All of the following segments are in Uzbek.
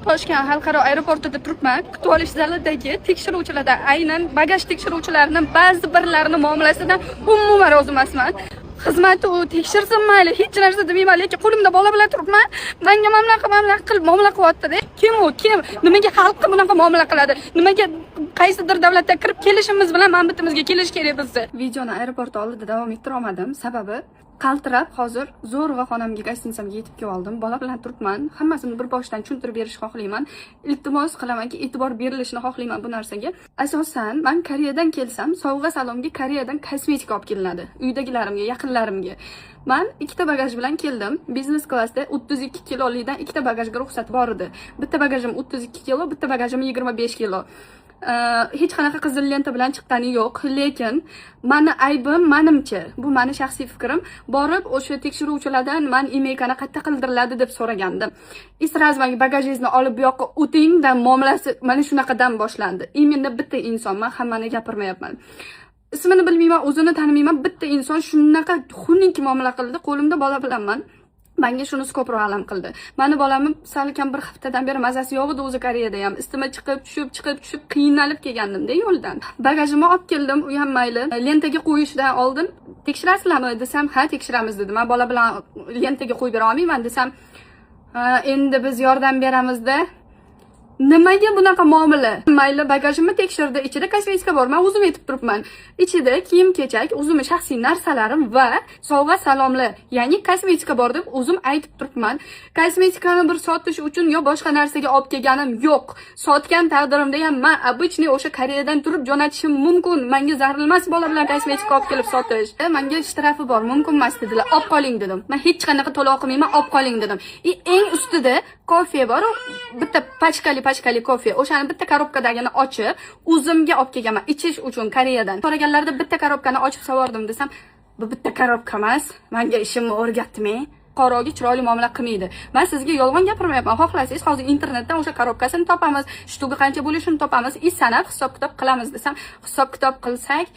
Toshkent xalqaro aeroportida turibman. Kutib olish zalidagi tekshiruvchilardan aynan bagaj tekshiruvchilarining ba'zi birlarining muomalasidan umuman rozi emasman. Xizmati u tekshirsin mayli, hech narsa demayman, lekin qo'limda bola bilan turibman. Menga mamlaqa qilib muomala qilyapti-da. Kim u? Kim? Nimaga xalqqa bunaqa muomala qiladi? Nimaga qaysidir davlatga kirib kelishimiz bilan manbitimizga kelish kerak bizga? Videoni aeroport oldida davom ettira olmadim. Sababi qaltirab hozir zo'rg'a xonamga gostinitsamga yetib kelib oldim. Bola bilan turibman. Hammasini bir boshdan tushuntirib berishni xohlayman. Iltimos qilamanki, e'tibor berilishini xohlayman bu narsaga. Asosan men Koreyadan kelsam, sovg'a salomga Koreyadan kosmetika olib kelinadi. Uydagilarimga, yaqinlarimga. Men ikkita bagaj bilan keldim. Biznes klassda 32 kilolikdan ikkita bagajga ruxsat bor edi. Bitta bagajim 32 kilo, bitta bagajim 25 kilo. Hech qanaqa qizil lenta bilan chiqqani yo'q, lekin meni aybim menimcha, bu meni shaxsiy fikrim, borib o'sha tekshiruvchilardan men imeykani qayerda qildiriladi deb so'ragandim. Sraz bagajingizni olib bu yoqqa o'tingdan muomalasi mana shunaqadan boshlandi. Imенно bitta inson, men hammani gapirmayapman. Ismini bilmayman, o'zini tanimayman, bitta inson shunaqa xunuk muomala qildi. Qo'limda bola bilanman. Menga shunisi ko'proq alam qildi. Meni bolamni salkam bir haftadan beri mazasi yo'q edi o'zi Koreyada ham. Istima chiqib tushib qiynalib kelgandim-da yo'ldan. Bagajimni olib keldim, u ham mayli. Lentaga qo'yishdan oldin tekshirasizlarmi desam, ha tekshiramiz dedi. Men bola bilan lentaga qo'yib bera olmayman desam, endi biz yordam beramizda. Nimaga bunaqa muomala? Mayli bagajimni tekshirdi, ichida kosmetika bor. Men o'zim yetib turibman. Ichida kiyim-kechak, o'zimning shaxsiy narsalarim va sovg'a salomlar, ya'ni kosmetika bor deb o'zim aytib turibman. Kosmetikani bir sotish uchun yo boshqa narsaga olib kelganim yo'q. Sotgan taqdirimda ham men обычный o'sha Koreyadan turib jo'natishim mumkin. Menga zarilmas bola bilan kosmetika olib kelib sotish. Menga shtrafi bor, mumkin emas dedilar. Olib qoling dedim. Men hech qanaqa to'lov qilmayman, olib qoling dedim. Eng ustida kofe bor, bitta pachkali kofe. O'shani bitta korobkadagini ochib, o'zimga olib kelganman ichish uchun Koreyadan. So'raganlarda bitta korobkani ochib savordim desam, bu bitta korobka emas, menga ishimni o'rgatmang. Qoroga chiroyli muomala qilmaydi. Men sizga yolg'on gapirmayapman. Xohlasangiz hozir internetdan o'sha korobkasini topamiz, shtugi qancha bo'lishini topamiz, sanab hisob-kitob qilamiz desam, hisob-kitob qilsak,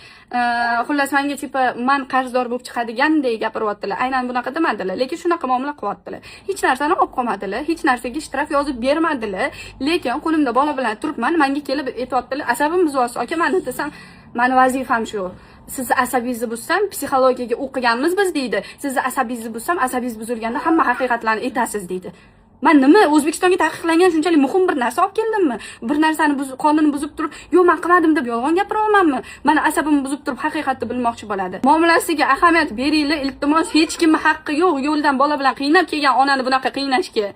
xullas menga tipa men qarzdor bo'lib chiqadigandek gapiryaptilar. Aynan bunaqa demadilar, lekin shunaqa muomala qilyaptilar. Hech narsani olib qolmadilar, hech narsaga shtraf yozib bermadilar, lekin qo'limda bola bilan turibman, menga kelib aytayaptilar, asabim buzyapsiz, aka meni desam, meni vazifam shu. Siz asabingizni buzsam, psixologiyaga o'qiganmiz biz deydi. Siz asabingizni buzsam, asabingiz buzilganda hamma haqiqatlarni aytasiz deydi. Men nima O'zbekistonga taqiqlangan shunchalik muhim bir narsa olib keldimmi? Bir narsani qonunni buzib turib, "Yo'q, men qilmadim" deb yolg'on gapiramanmi? Meni asabimni buzib turib haqiqatni bilmoqchi bo'ladi. Muomalasiga ahamiyat beringlar, iltimos, hech kimning haqqi yo'q yo'ldan bola bilan qiynab kelgan onani bunaqa qiynashga.